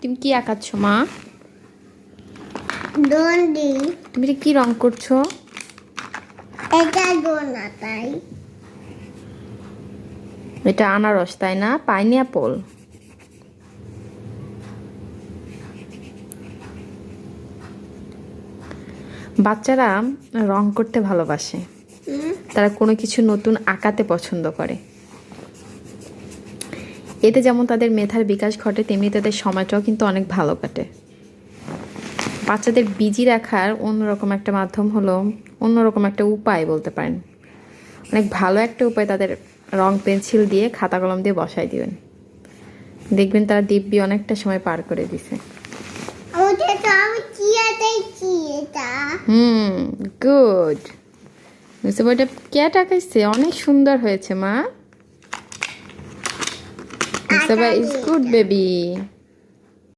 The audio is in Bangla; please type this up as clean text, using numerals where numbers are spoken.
তুমি কি আঁকাচ্ছ মা? দন্ডি। তুমি এটা কি রং করছো? এটা দোনা তাই। এটা আনারস তাই না? পাইনঅ্যাপল। বাচ্চারা রং করতে ভালোবাসে, তারা কোনো কিছু নতুন আঁকাতে পছন্দ করে। এতে যেমন তাদের মেধার বিকাশ ঘটে, তেমনি তাদের সময়টাও কিন্তু অনেক ভালো কাটে। বাচ্চাদের বিজি রাখার অন্যরকম একটা মাধ্যম হলো, অন্যরকম একটা উপায় বলতে পারেন, অনেক ভালো একটা উপায়, তাদের রং পেন্সিল দিয়ে খাতা কলম দিয়ে বসাই দিবেন, দেখবেন তারা দিব্যি অনেকটা সময় পার করে দিছে। গুড। বইটা ক্যাট আঁকাইছে, অনেক সুন্দর হয়েছে মা। Is good baby.